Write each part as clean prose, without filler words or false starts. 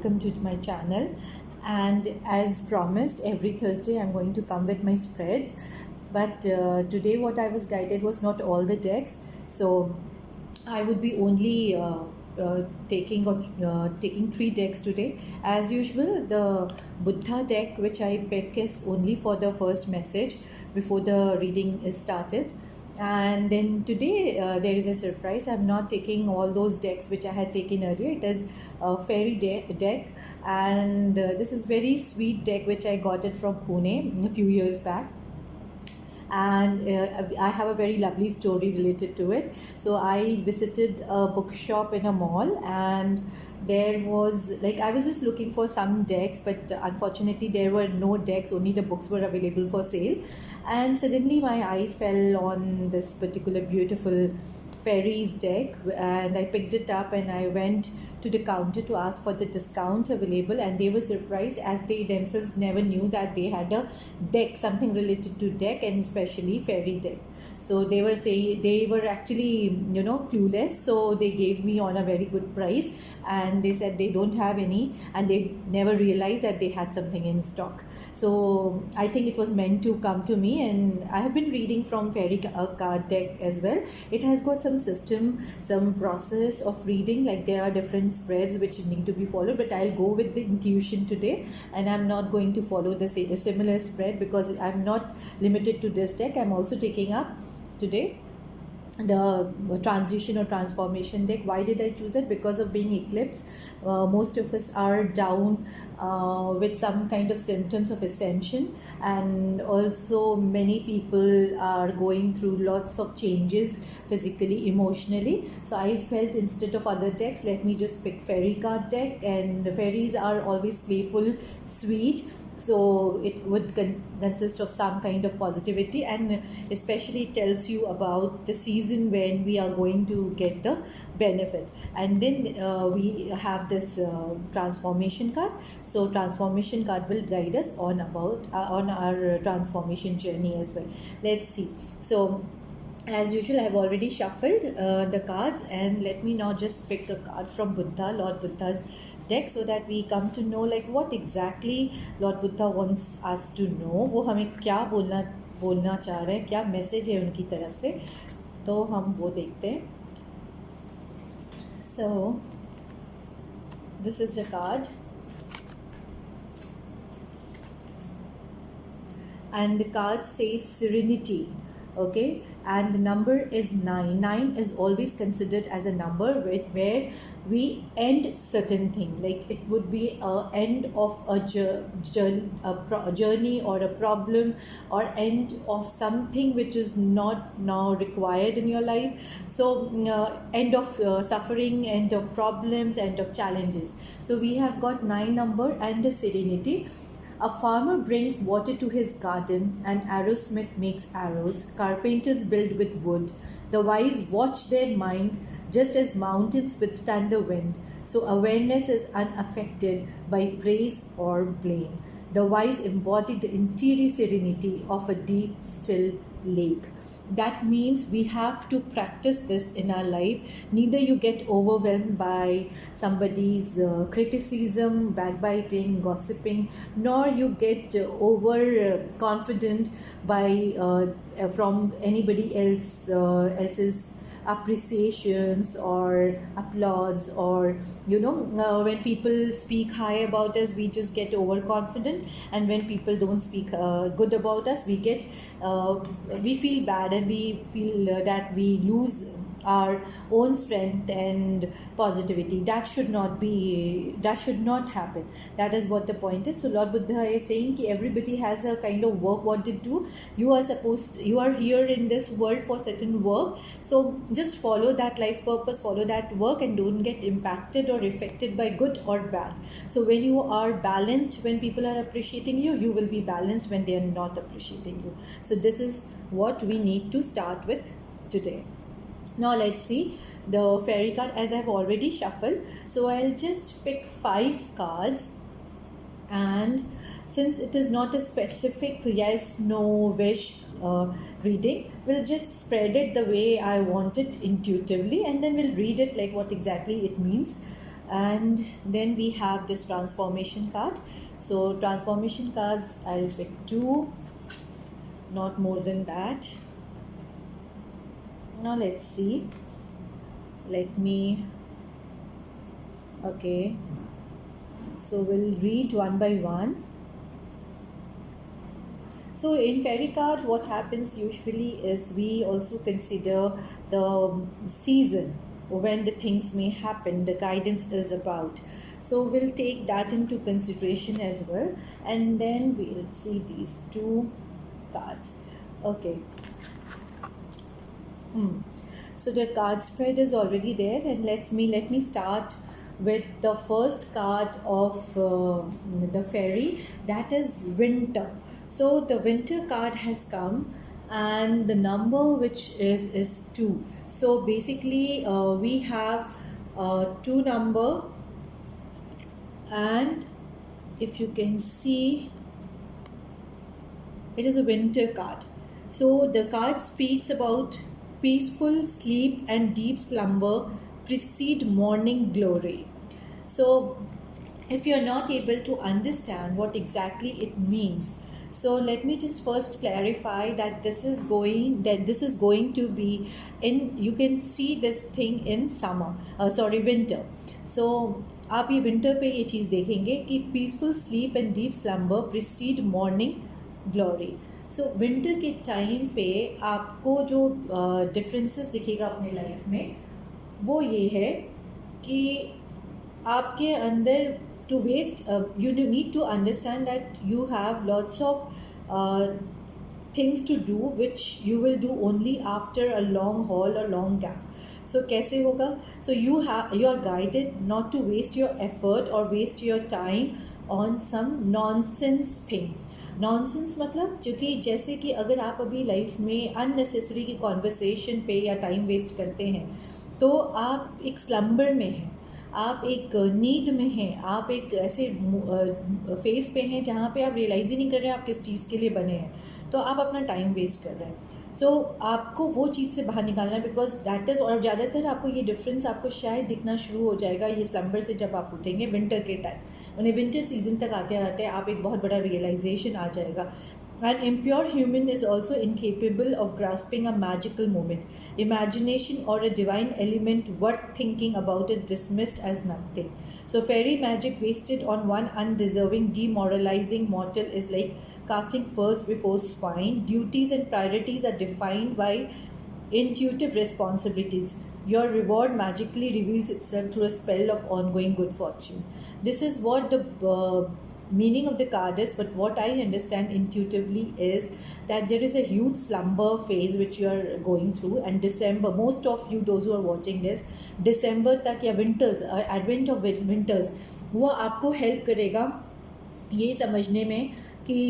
welcome to my channel. And as promised, every Thursday I'm going to come with my spreads. But today what I was guided was not all the decks, so I would be only taking 3 decks today. As usual, the Buddha deck which I pick is only for the first message before the reading is started. And then today there is a surprise. I'm not taking all those decks which I had taken earlier. It is a fairy deck, and this is very sweet deck which I got it from Pune a few years back. And I have a very lovely story related to it. So I visited a bookshop in a mall, and there was, like, I was just looking for some decks, but unfortunately there were no decks, only the books were available for sale. And suddenly my eyes fell on this particular beautiful fairies deck, and I picked it up and I went to the counter to ask for the discount available, and they were surprised as they themselves never knew that they had a deck, something related to deck, and especially fairy deck. So they were saying, they were actually clueless, so they gave me on a very good price, and they said they don't have any and they never realized that they had something in stock. So I think it was meant to come to me, and I have been reading from fairy card deck as well. It has got some system, some process of reading, like there are different spreads which need to be followed, but I'll go with the intuition today, and I'm not going to follow the similar spread because I'm not limited to this deck. I'm also taking up today the transition or transformation deck. Why did I choose it? Because of being eclipse. Most of us are down with some kind of symptoms of ascension, and also many people are going through lots of changes physically, emotionally. So I felt instead of other decks, let me just pick fairy card deck. And the fairies are always playful, sweet, so it would consist of some kind of positivity, and especially tells you about the season when we are going to get the benefit. And then we have this transformation card. So transformation card will guide us on our transformation journey as well. Let's see. So as usual, I have already shuffled the cards, and let me now just pick a card from Buddha, Lord Buddha's deck, so that we come to know like what exactly Lord Buddha wants us to know. वो हमें क्या बोलना चाह रहे हैं, क्या message है उनकी तरफ से, तो हम वो देखते हैं. So this is the card, and the card says serenity. Okay, and the number is 9. 9 is always considered as a number where we end certain thing, like it would be a end of a journey or a problem, or end of something which is not now required in your life. So end of suffering, end of problems, end of challenges. So we have got 9 number and a serenity. A farmer brings water to his garden, an arrowsmith makes arrows, carpenters build with wood. The wise watch their mind, just as mountains withstand the wind. So awareness is unaffected by praise or blame. The wise embody the interior serenity of a deep, still lake. That means we have to practice this in our life. Neither you get overwhelmed by somebody's criticism, backbiting, gossiping, nor you get overconfident by from anybody else's appreciations or applauds, or when people speak high about us, we just get overconfident, and when people don't speak good about us, we feel bad, and we feel that we lose our own strength and positivity. That should not happen. That is what the point is. So Lord Buddha is saying that everybody has a kind of work what to do. You are here in this world for certain work, so just follow that life purpose, follow that work, and don't get impacted or affected by good or bad. So when you are balanced, when people are appreciating you, you will be balanced when they are not appreciating you. So this is what we need to start with today. Now let's see the fairy card, as I've already shuffled. So I'll just pick 5 cards, and since it is not a specific yes, no, wish reading, we'll just spread it the way I want it intuitively, and then we'll read it like what exactly it means. And then we have this transformation card. So transformation cards, I'll pick 2, not more than that. Now let's see. Let me, okay, so we'll read one by one. So in fairy card, what happens usually is we also consider the season when the things may happen, the guidance is about. So we'll take that into consideration as well, and then we'll see these 2 cards. Okay. So the card spread is already there, and let me start with the first card of the fairy, that is winter. So the winter card has come, and the number which is 2. So basically we have 2 number, and if you can see, it is a winter card. So the card speaks about peaceful sleep and deep slumber precede morning glory. So if you're not able to understand what exactly it means, so let me just first clarify that this is going to be in, you can see this thing in summer, winter. So आप ये winter पे ये चीज़ देखेंगे कि peaceful sleep and deep slumber precede morning glory. So winter के time पे आपको जो डिफरेंसेस दिखेगा अपने लाइफ में वो ये है कि आपके अंदर to waste, you need to understand that you have lots of things to do which you will do only after a long haul or long gap. So कैसे होगा? So you are guided not to waste your effort or waste your time on some nonsense things. Nonsense मतलब जो कि जैसे कि अगर आप अभी लाइफ में unnecessary की conversation पे या time waste करते हैं तो आप एक slumber में हैं, आप एक नींद में हैं, आप एक ऐसे फेस पे हैं जहाँ पे आप रियलाइज़ ही नहीं कर रहे हैं आप किस चीज़ के लिए बने हैं, तो आप अपना टाइम वेस्ट कर रहे हैं. सो आपको वो चीज़ से बाहर निकालना है, बिकॉज दैट इज़, और ज़्यादातर आपको ये डिफरेंस आपको शायद दिखना शुरू हो जाएगा ये स्लम्बर से जब आप उठेंगे विंटर के टाइम. उन्हें विंटर सीजन तक आते आते आप एक बहुत बड़ा रियलाइजेशन आ जाएगा. An impure human is also incapable of grasping a magical moment. Imagination or a divine element worth thinking about is dismissed as nothing. So fairy magic wasted on one undeserving, demoralizing mortal is like casting pearls before swine. Duties and priorities are defined by intuitive responsibilities. Your reward magically reveals itself through a spell of ongoing good fortune. This is what the meaning of the card is, but what I understand intuitively is that there is a huge slumber phase which you are going through, and December, most of you those who are watching this, December तक या winters, advent of winters, वो आपको help करेगा ये समझने में कि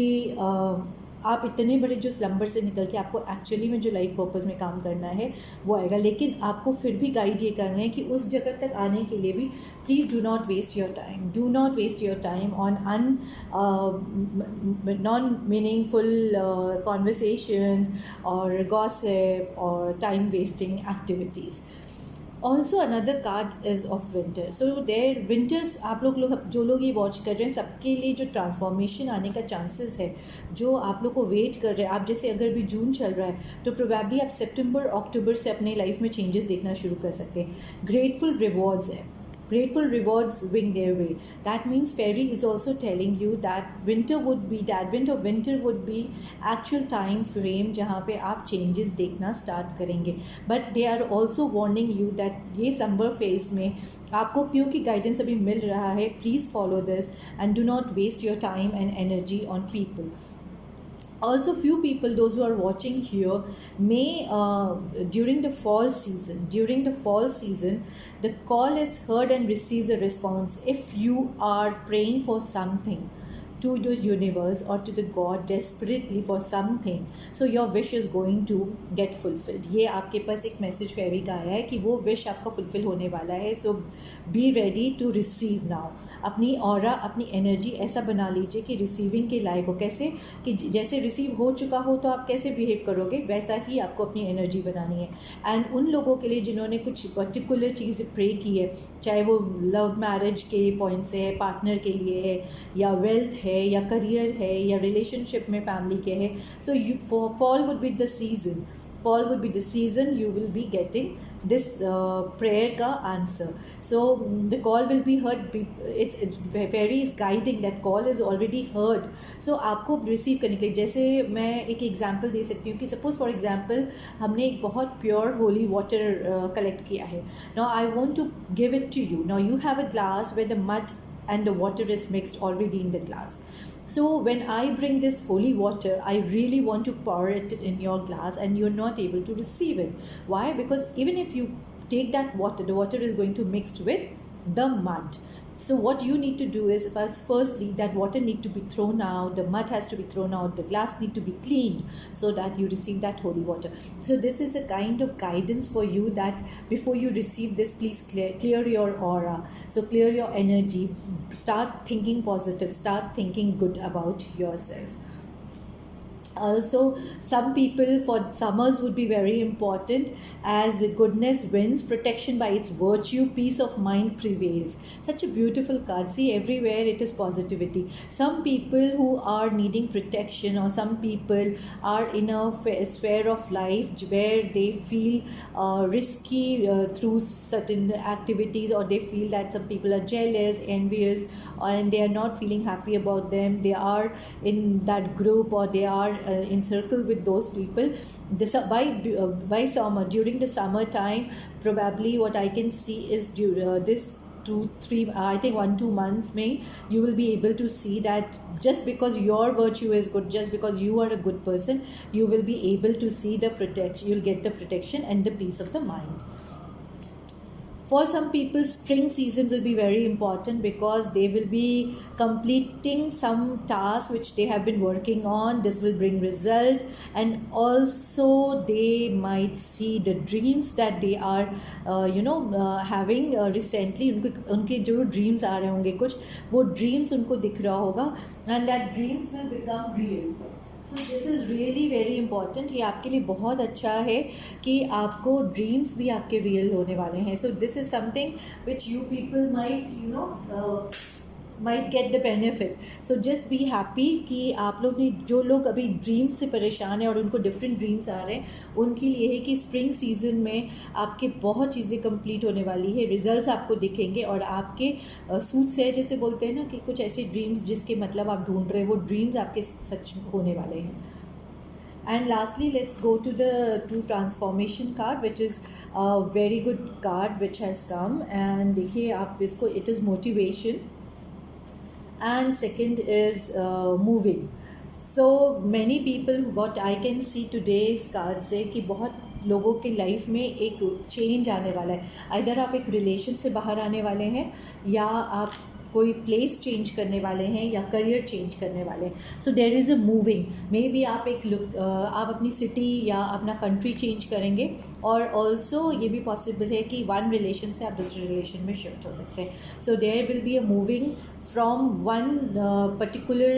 आप इतने बड़े जो स्लम्बर से निकल के आपको एक्चुअली में जो लाइफ पर्पस में काम करना है वो आएगा. लेकिन आपको फिर भी गाइड ये करना है कि उस जगह तक आने के लिए भी please do not waste your time. Do not waste your time on non meaningful conversations और गॉसिप और time wasting activities. Also another card is of winter. So there winters, आप लोग जो लोग ये वॉच कर रहे हैं सबके लिए जो ट्रांसफॉर्मेशन आने का चांसेस है, जो आप लोग को वेट कर रहे हैं, आप जैसे अगर भी जून चल रहा है तो प्रोबेबली आप सितंबर अक्टूबर से अपने लाइफ में चेंजेस देखना शुरू कर सकते हैं. ग्रेटफुल रिवॉर्ड्स है, grateful rewards wing their way. That means fairy is also telling you that winter would be, the advent of winter would be actual time frame जहाँ पे आप changes देखना start करेंगे. But they are also warning you that ये summer phase में आपको क्योंकि guidance अभी मिल रहा है, please follow this and do not waste your time and energy on people. Also, few people, those who are watching here, may during the fall season, the call is heard and receives a response. If you are praying for something to the universe or to the God desperately for something, so your wish is going to get fulfilled. ये आपके पास एक message फेरी का आया है कि वो wish आपका fulfil होने वाला है. So be ready to receive now. अपनी ऑरा, अपनी एनर्जी ऐसा बना लीजिए कि रिसीविंग के लायक हो। कैसे कि जैसे रिसीव हो चुका हो तो आप कैसे बिहेव करोगे, वैसा ही आपको अपनी एनर्जी बनानी है। एंड उन लोगों के लिए जिन्होंने कुछ पर्टिकुलर चीज़ प्रे की है, चाहे वो लव मैरिज के पॉइंट से है, पार्टनर के लिए है, या वेल्थ है, या करियर है, या रिलेशनशिप में फैमिली के है, so you fall would be the season, fall would be the season you will be getting this prayer ka answer. So the call will be heard, it's very is guiding, that call is already heard. So आपको receive करने के लिए, जैसे मैं एक example दे सकती हूँ कि सपोज फॉर एग्जांपल हमने एक बहुत प्योर होली वाटर कलेक्ट किया है. Now I want to give it to you. Now you have a glass where the mud and the water is mixed already in the glass. So when I bring this holy water, I really want to pour it in your glass and you're not able to receive it. Why? Because even if you take that water, the water is going to mix with the mud. So what you need to do is, firstly, that water need to be thrown out, the mud has to be thrown out, the glass need to be cleaned so that you receive that holy water. So this is a kind of guidance for you, that before you receive this, please clear your aura. So clear your energy, start thinking positive, start thinking good about yourself. Also, some people, for summers would be very important, as goodness wins, protection by its virtue, peace of mind prevails. Such a beautiful card. See, everywhere it is positivity. Some people who are needing protection, or some people are in a sphere of life where they feel risky through certain activities, or they feel that some people are jealous, envious, and they are not feeling happy about them. They are in that group, or they are in circle with those people. This by summer, during the summer time, probably what I can see is this 2-3 I think 1-2 months may, you will be able to see that just because your virtue is good, just because you are a good person, you will be able to see the protection, you'll get the protection and the peace of the mind. For some people, spring season will be very important, because they will be completing some task which they have been working on. This will bring result, and also they might see the dreams that they are having recently. उनके जो dreams आ रहे होंगे कुछ, वो dreams उनको दिख रहा होगा, and that dreams will become real. So this is really very important. ये आपके लिए बहुत अच्छा है कि आपको ड्रीम्स भी आपके रियल होने वाले हैं. So this is something which you people might get the benefit. So just be happy कि आप लोग ने, जो लोग अभी ड्रीम्स से परेशान हैं और उनको डिफरेंट ड्रीम्स आ रहे हैं, उनके लिए है कि स्प्रिंग सीजन में आपके बहुत चीज़ें कंप्लीट होने वाली है, रिजल्ट्स आपको दिखेंगे, और आपके सूट से, जैसे बोलते हैं ना कि कुछ ऐसे ड्रीम्स जिसके मतलब आप ढूंढ रहे हैं, वो ड्रीम्स आपके सच होने वाले हैं. And lastly, let's go to the transformation card, which is a very good card which has come. And देखिए आप इसको, it is motivation, and second is moving. So many people, what I can see today's card से, कि बहुत लोगों के life में एक चेंज आने वाला है. आइदर आप एक रिलेशन से बाहर आने वाले हैं, या आप कोई प्लेस चेंज करने वाले हैं, या करियर चेंज करने वाले हैं. So there is a moving. Maybe आप आप अपनी सिटी या अपना कंट्री चेंज करेंगे, और ऑल्सो ये भी पॉसिबल है कि वन रिलेशन से आप दूसरे रिलेशन में शिफ्ट हो सकते हैं. So there will be a moving from one particular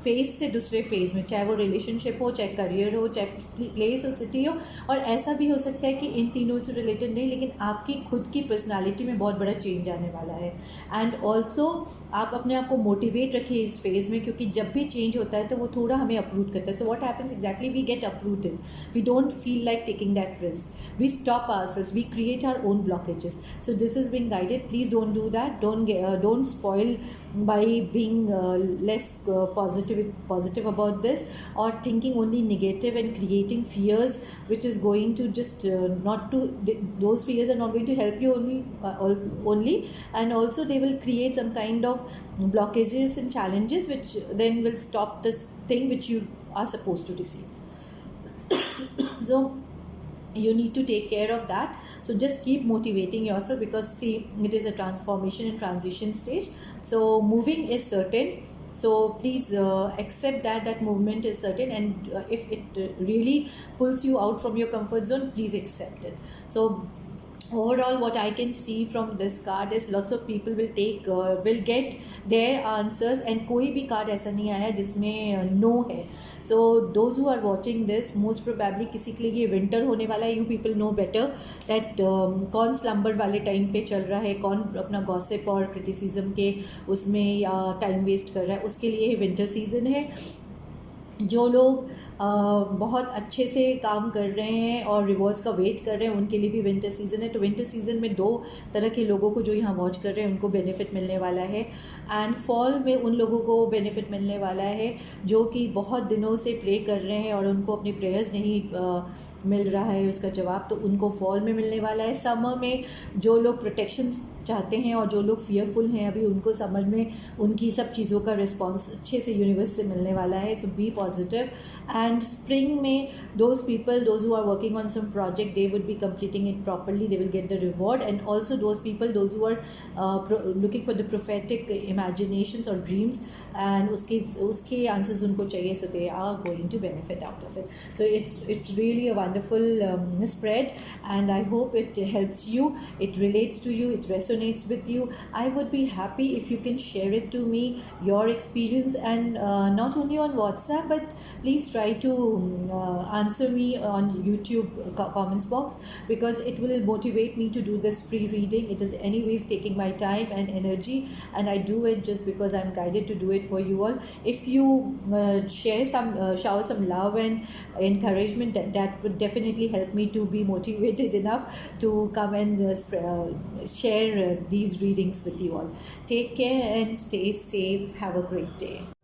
phase से दूसरे फेज़ में, चाहे वो रिलेशनशिप हो, चाहे करियर हो, चाहे प्लेस हो, सिटी हो. और ऐसा भी हो सकता है कि इन तीनों से रिलेटेड नहीं, लेकिन आपकी खुद की पर्सनालिटी में बहुत बड़ा चेंज आने वाला है. एंड ऑल्सो आप अपने आप को मोटिवेट रखिए इस फेज़ में, क्योंकि जब भी चेंज होता है तो वो थोड़ा हमें अप्रूट करता है. So what happens exactly, we get uprooted, we don't feel like taking that risk, we stop ourselves, we create our own blockages. So this is being guided. Please don't do that. Don't spoil by being less positive about this, or thinking only negative and creating fears, which is going to just those fears are not going to help you only, and also they will create some kind of blockages and challenges, which then will stop this thing which you are supposed to receive. So you need to take care of that. So just keep motivating yourself, because see, it is a transformation and transition stage. So moving is certain, so please accept that movement is certain, and if it really pulls you out from your comfort zone, please accept it. So overall what I can see from this card is lots of people will get their answers, and कोई भी card ऐसा नहीं आया जिसमें no है. So those who are watching this, most probably किसी के लिए ये winter होने वाला है. You people know better that कौन slumber वाले टाइम पे चल रहा है, कौन अपना gossip और criticism के उसमें या टाइम वेस्ट कर रहा है, उसके लिए विंटर सीजन है. जो लोग बहुत अच्छे से काम कर रहे हैं और रिवॉर्ड्स का वेट कर रहे हैं, उनके लिए भी विंटर सीज़न है. तो विंटर सीज़न में दो तरह के लोगों को जो यहाँ वॉच कर रहे हैं उनको बेनिफिट मिलने वाला है. एंड फॉल में उन लोगों को बेनिफिट मिलने वाला है जो कि बहुत दिनों से प्रे कर रहे हैं और उनको अपनी प्रेयर्स नहीं मिल रहा है उसका जवाब, तो उनको फॉल में मिलने वाला है. समर में जो लोग प्रोटेक्शन चाहते हैं और जो लोग फियरफुल हैं अभी, उनको समझ में उनकी सब चीज़ों का रिस्पांस अच्छे से यूनिवर्स से मिलने वाला है. So be positive. And spring में those people those who are working on some project, they would be completing it properly, they will get the reward. And also those people those who are looking for the prophetic imaginations और dreams, and उसके answers उनको चाहिए, so they are going to benefit out of it. So it's really a wonderful spread, and I hope it helps you, it relates to you, it resonates with you. I would be happy if you can share it to me, your experience, and not only on WhatsApp, but please try to answer me on YouTube comments box, because it will motivate me to do this free reading. It is anyways taking my time and energy, and I do it just because I'm guided to do it for you all. If you shower some love and encouragement, that would definitely help me to be motivated enough to come and share these readings with you all. Take care and stay safe. Have a great day.